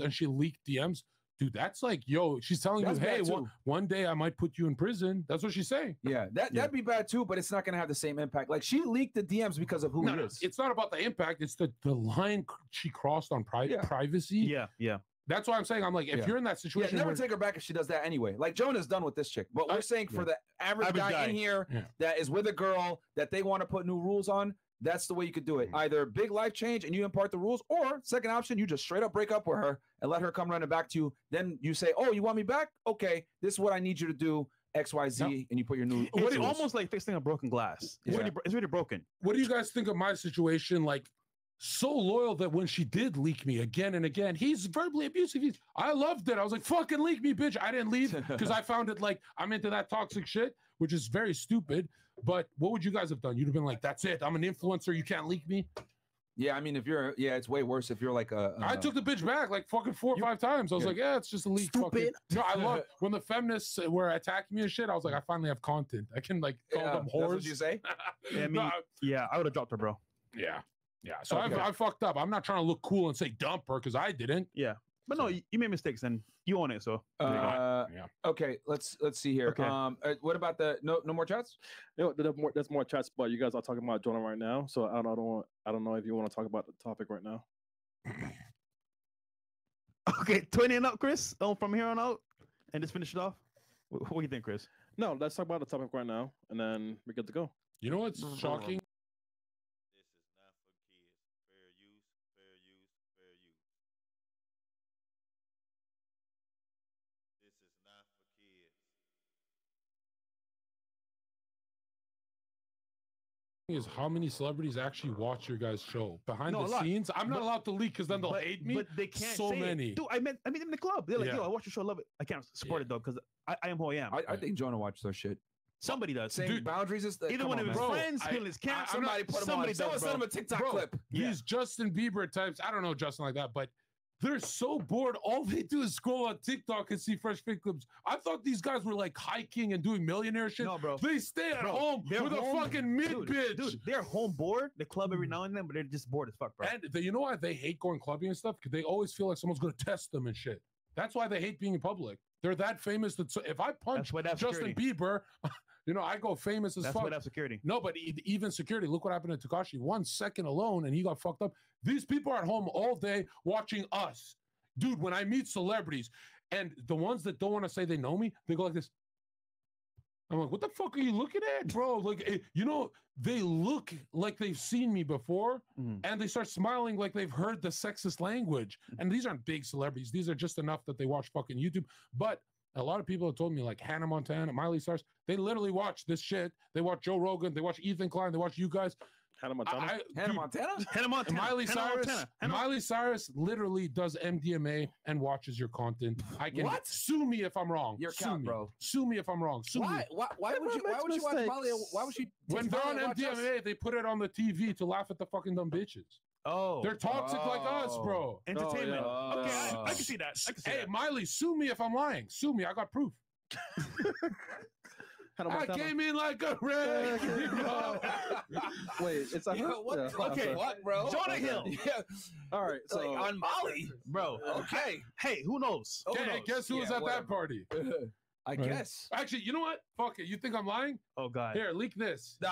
And she leaked DMs, dude. That's like, yo, she's telling you, hey, one day I might put you in prison. That's what she's saying. Yeah, that'd be bad too, but it's not gonna have the same impact. Like she leaked the DMs because of who he is. It's not about the impact. It's the line she crossed on privacy. Yeah. That's why I'm saying, I'm like, if you're in that situation, never take her back if she does that anyway. Like Jonah's done with this chick, but we're saying for the average guy in here that is with a girl that they want to put new rules on, that's the way you could do it. Either big life change and you impart the rules, or second option, you just straight up break up with her and let her come running back to you. Then you say, oh, you want me back? Okay, this is what I need you to do. XYZ, and you put your new. It's almost like fixing a broken glass. It's really broken. What do you guys think of my situation? Like, so loyal that when she did leak me again and again, he's verbally abusive. I loved it. I was like, fucking leak me, bitch. I didn't leave because I found it like I'm into that toxic shit, which is very stupid. But what would you guys have done? You'd have been like, that's it. I'm an influencer. You can't leak me. Yeah, I mean, if you're, it's way worse if you're like I took the bitch back like fucking 4 or 5 times. I was like, yeah, it's just a leak. Stupid. No, I love when the feminists were attacking me and shit. I was like, I finally have content. I can like call them whores. That's what you say? I would have dropped her, bro. Yeah. So I fucked up. I'm not trying to look cool and say dump her because I didn't. Yeah. But no, you made mistakes and you own it. So okay, let's see here. Okay. What about the no more chats? There's more chats, but you guys are talking about Jonah right now. So I don't know if you want to talk about the topic right now. Okay, 20 and up, Chris. From here on out, and just finish it off. What do you think, Chris? No, let's talk about the topic right now, and then we're good to go. You know what's shocking? Is how many celebrities actually watch your guys' show behind the scenes? I'm not allowed to leak because then they'll hate me. But they can't. So many. Dude, I met them in the club. They're like, yo, I watch your show, love it. I can't support it though because I am who I am. I think Jonah watched their shit. Somebody does. Dude, boundaries is either one of his friends, his camp. Somebody put him on. Someone sent him a TikTok clip. These Justin Bieber types. I don't know Justin like that, but they're so bored. All they do is scroll on TikTok and see fresh fit clips. I thought these guys were like hiking and doing millionaire shit. No, bro. They stay at home with a fucking mid bitch. Dude, they're home bored. They club every now and then, but they're just bored as fuck, bro. And you know why they hate going clubbing and stuff? Because they always feel like someone's going to test them and shit. That's why they hate being in public. They're that famous that if I punch Justin Bieber, I go famous as fuck. That's why they have security. No, but even security. Look what happened to Tekashi. 1 second alone, and he got fucked up. These people are at home all day watching us. Dude, when I meet celebrities, and the ones that don't want to say they know me, they go like this. I'm like, what the fuck are you looking at, bro? Like, they look like they've seen me before, and they start smiling like they've heard the sexist language. And these aren't big celebrities. These are just enough that they watch fucking YouTube. But a lot of people have told me, like Hannah Montana, Miley Cyrus, they literally watch this shit. They watch Joe Rogan. They watch Ethan Klein. They watch you guys. Hannah Montana. Hannah Montana. Hannah Montana. Miley Cyrus literally does MDMA and watches your content. I can sue me if I'm wrong. You're count, bro. Sue me if I'm wrong. Sue Why? me. Why would you watch Miley? Why would she? When they're on MDMA, they put it on the TV to laugh at the fucking dumb bitches. Oh, they're toxic like us, bro. Entertainment. Okay, I can see that. Hey, Miley, sue me if I'm lying. Sue me. I got proof. I came in like a wreck. Wait, it's a okay, what, bro? Jonah Hill. Yeah. All right, so on Molly, bro. Okay. Hey, who knows? Okay, guess who was at that party? I guess. Actually, you know what? Fuck it. You think I'm lying? Oh God. Here, leak this. No.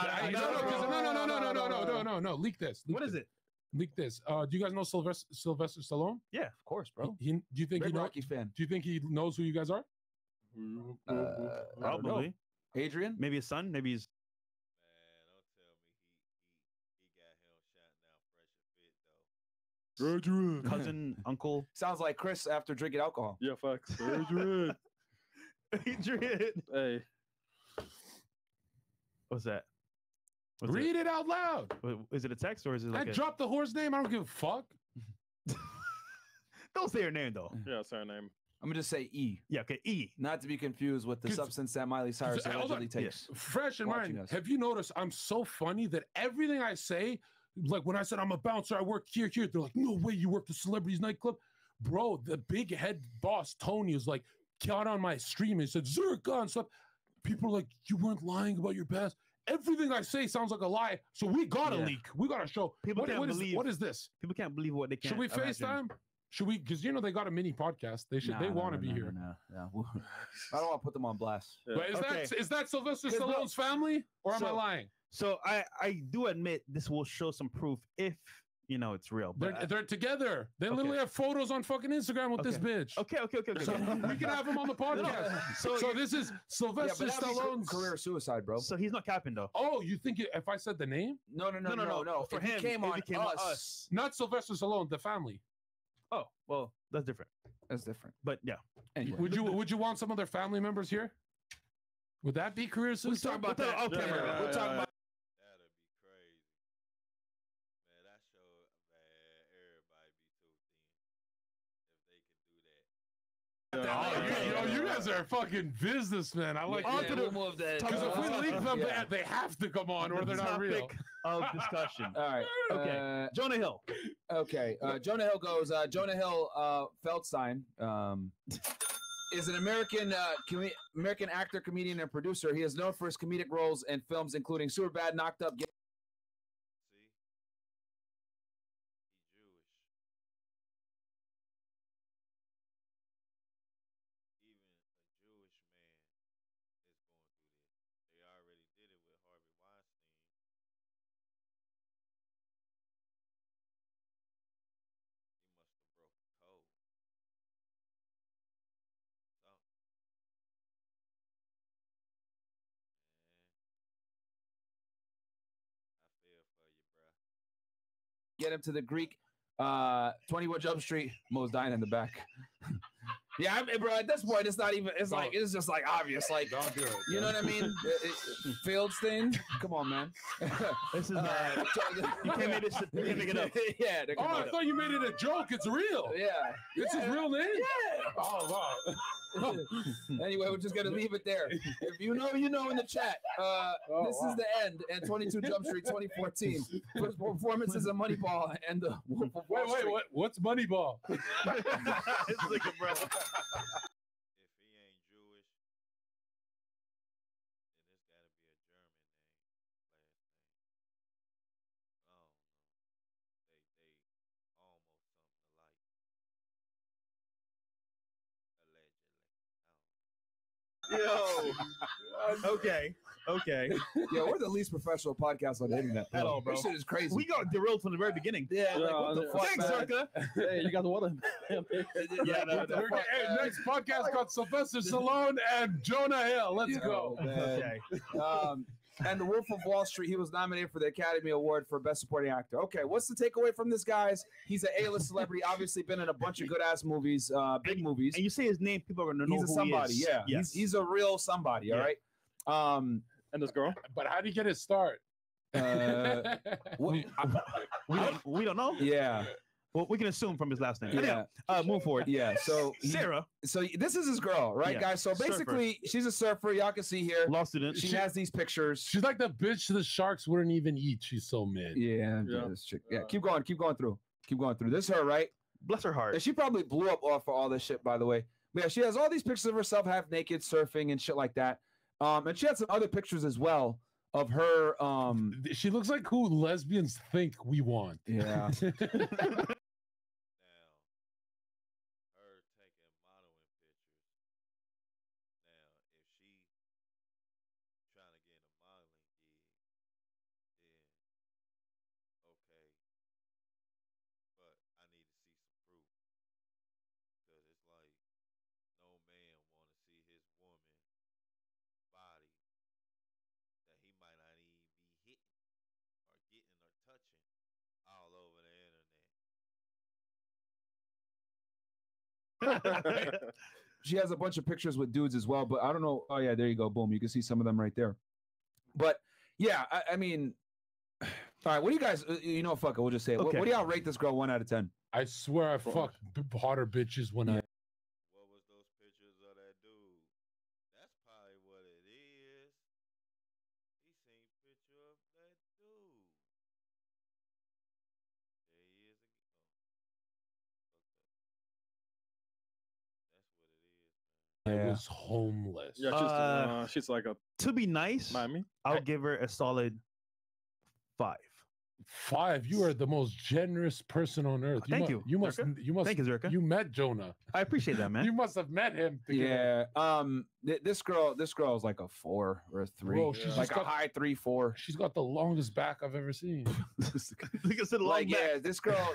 Leak this. What is it? Leak this. Do you guys know Sylvester Stallone? Yeah, of course, bro. Do you think he knows? Rocky fan. Do you think he knows who you guys are? Probably. Adrian? Maybe his son. Maybe his. Man, don't tell me he got hell shot now, fresh and fit though. Cousin, uncle. Sounds like Chris after drinking alcohol. Yeah, facts. Adrian. Hey. What's that? Read it out loud. Is it a text or is it like I dropped the horse name. I don't give a fuck. Don't say her name though. Yeah, say her name. I'm gonna just say E. Yeah, okay, E. Not to be confused with the substance that Miley Cyrus allegedly takes. Fresh in mind. Have you noticed I'm so funny that everything I say, like when I said I'm a bouncer, I work here, they're like, no way, you work the celebrities nightclub. Bro, the big head boss, Tony, is like, got on my stream and said, Zerka and stuff. People are like, you weren't lying about your past. Everything I say sounds like a lie. So we gotta leak. We gotta show. People can't believe. What is this? People can't believe what they can't. Should we FaceTime? Should we? Because they got a mini podcast. They should. They want to be here. No. I don't want to put them on blast. Yeah. But is that Sylvester Stallone's family, or am I lying? So I do admit this will show some proof if it's real. But they're together. They literally have photos on fucking Instagram with this bitch. Okay. So we can have him on the podcast. So this is Sylvester Stallone's career suicide, bro. So he's not capping though. Oh, you think if I said the name? No. For him, it came on us. Not Sylvester Stallone, the family. Oh, well, that's different. That's different. But yeah. Anyway. Would you want some of their family members here? Would that be career suicide? We'll talk about that. Okay, we'll talk about. That'd be crazy. Man, that show, man, everybody be too thin if they could do that. You guys are fucking businessmen. I like that. Because if we leak them, they have to come on, or they're not real. Of discussion. All right. Okay. Jonah Hill. Okay. Jonah Hill goes. Jonah Hill Feldstein is an American American actor, comedian, and producer. He is known for his comedic roles in films including Superbad, Knocked Up. Get him to the Greek. 21 Jump Street. Mo's dying in the back. Yeah, bro. At this point, it's not even. It's like it's just like obvious. Like, don't do it. You know what I mean? Feldstein. Come on, man. This is you can't make it up. Yeah. I thought you made it a joke. It's real. Yeah. It's his real name. Yeah. Oh wow. Anyway, we're just gonna leave it there. If you know, you know in the chat. This is the end. And 22 Jump Street 2014. Performances of Moneyball and the Wolf of Wall Street. Wait. What's Moneyball? It's like a brother. Yo. Okay. Yeah, we're the least professional podcast on the internet. At all, bro. This shit is crazy. We got derailed from the very beginning. Yeah, like, what the fuck, Thanks, man? Zerka. Hey, you got the water. Yeah, no, What the no. fuck, Hey, man? next podcast got Sylvester Stallone and Jonah Hill. Let's go. Yo, man. Okay. And The Wolf of Wall Street, he was nominated for the Academy Award for Best Supporting Actor. Okay, what's the takeaway from this, guys? He's an A-list celebrity, obviously been in a bunch of good-ass movies, big movies. And you say his name, people are gonna know He's a who somebody, he is. yeah. Yes. He's a real somebody, all Yeah. right? And this girl. But how did he get his start? What, we don't know. yeah, Well, we can assume from his last name. yeah, Move forward. yeah. So Sarah, this is his girl, right, Yeah, guys? So surfer. basically, she's a surfer. Y'all can see here. law student. She has these pictures. She's like the bitch the sharks wouldn't even eat. She's so mid. Yeah, Yeah. this chick. Yeah, keep going through. This is her, right? Bless her heart. And she probably blew up off for all this shit, by the way. But yeah, she has all these pictures of herself half naked surfing and shit like that. And she had some other pictures as well of her. She looks like who lesbians think we want. Yeah. She has a bunch of pictures with dudes as well, but I don't know. Oh yeah, there you go. Boom. You can see some of them right there. But yeah, I mean, all right. What do you guys? You know, fuck it. We'll just say it. Okay. What do y'all rate this girl 1 out of 10? I swear I fucked hotter bitches when I. What was those pictures of that dude? That's probably what it is. He seen picture of that dude. There he is again. Oh, fucked up. That's what it is, man. I Yeah. was homeless. Yeah, she's like a To be nice, Miami. I'll give her a solid 5. 5. You are the most generous person on earth. Thank you, You must. Zerka. You must. Thank you, Zerka. You met Jonah. I appreciate that, man. You must have met him. to get Yeah. This girl is like a 4 or a 3. Bro, she's like just a got- high 3, 4. She's got the longest back I've ever seen. Like I said, long Like back. yeah, this girl,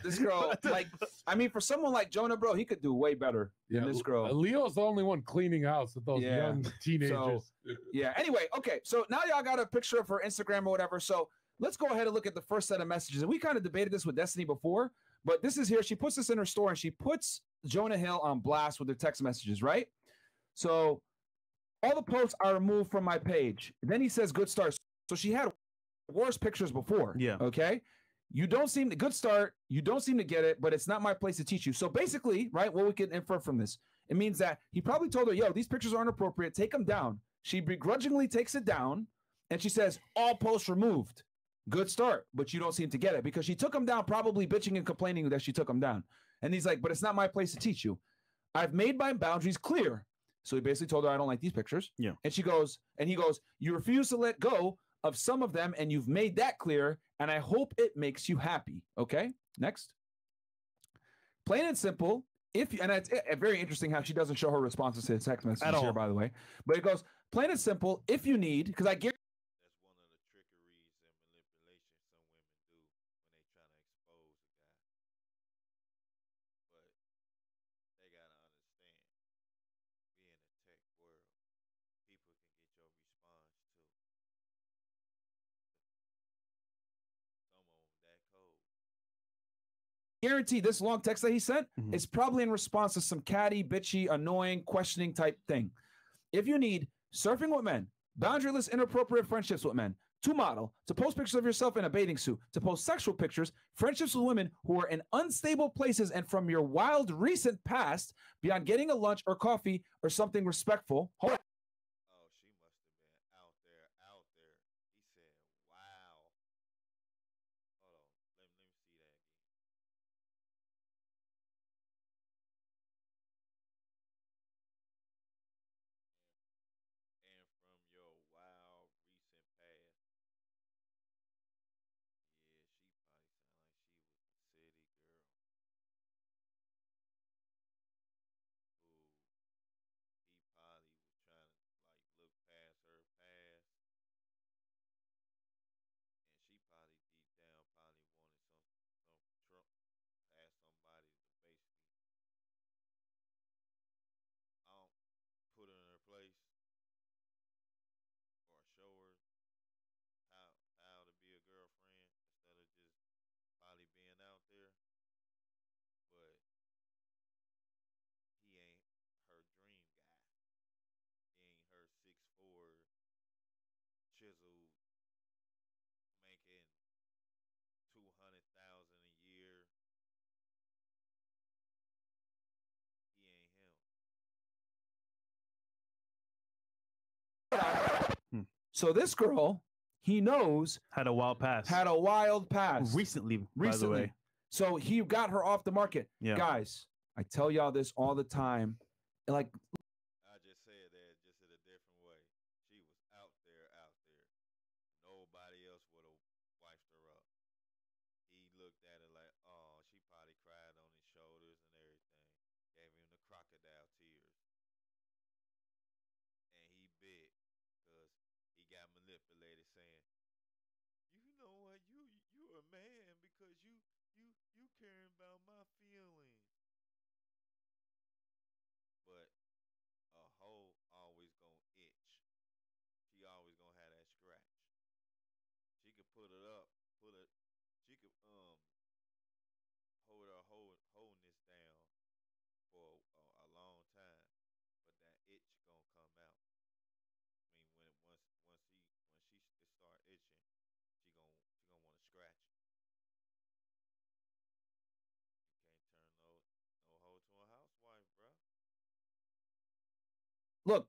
like I mean, for someone like Jonah, bro, he could do way better than this girl. Leo's the only one cleaning house with those Yeah. young teenagers. Yeah. Anyway, okay. So now y'all got a picture of her Instagram or whatever. So let's go ahead and look at the first set of messages. And we kind of debated this with Destiny before, but this is here. She puts this in her store and she puts Jonah Hill on blast with her text messages, right? So all the posts are removed from my page. And then he says, good start. So she had worse pictures before. Yeah. Okay. You don't seem to good start. You don't seem to get it, but it's not my place to teach you. So basically, right, what we can infer from this, it means that he probably told her, yo, these pictures aren't appropriate. Take them down. She begrudgingly takes it down and she says, all posts removed. Good start, but you don't seem to get it because she took them down, probably bitching and complaining that she took them down. And he's like, but it's not my place to teach you. I've made my boundaries clear. So he basically told her, I don't like these pictures. Yeah. And he goes, you refuse to let go of some of them and you've made that clear. And I hope it makes you happy. Okay. Next. Plain and simple. And it's very interesting how she doesn't show her responses to the text messages At all. here, by the way. But it goes, plain and simple. If you need, because I guarantee. That's one of the trickeries and manipulation some women do when they trying to expose a guy. But they gotta understand, we in a tech world. People can get your response too. Some of them that cold. Guarantee this long text that he sent Mhm. is probably in response to some catty, bitchy, annoying, questioning type thing. If you need surfing with men, boundaryless, inappropriate friendships with men, to model, to post pictures of yourself in a bathing suit, to post sexual pictures, friendships with women who are in unstable places and from your wild recent past, beyond getting a lunch or coffee or something respectful. Hold on. Oh, she must have been out there, out there. He said, wow. Hold on. Let me see that again. And from your wild recent past. Yeah, she probably sounded like she was a city girl. Who he probably was trying to So this girl, he knows, Had a wild pass. had a wild past recently, by the way. So he got her off the market. Yeah. Guys, I tell y'all this all the time. Like, I just said that just in a different way. She was out there. Nobody else would have wiped her up. He looked at her like, oh, she probably cried on his shoulders and everything. Gave him the crocodile tears. And he bit because he got manipulated saying, you know what, you're a man because you caring about my feelings. But a hoe always gonna itch. She always gonna have that scratch. She could put it up, she could hold her wholeness down for a long time, but that itch gonna come out. I mean, when she start itching, she gonna want to scratch it. You can't turn no hoe to a housewife, bro. look,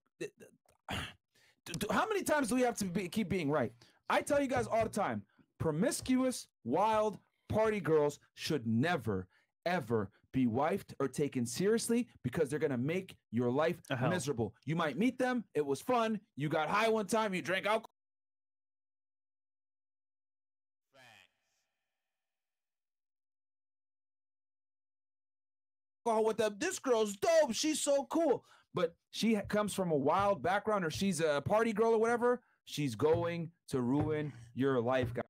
how many times do we have to keep being right? I tell you guys all the time, promiscuous, wild party girls should never, ever be wifed or taken seriously because they're going to make your life miserable. You might meet them. It was fun. You got high one time. You drank alcohol. With them. This girl's dope. She's so cool. But she comes from a wild background, or she's a party girl or whatever. She's going to ruin your life, guys.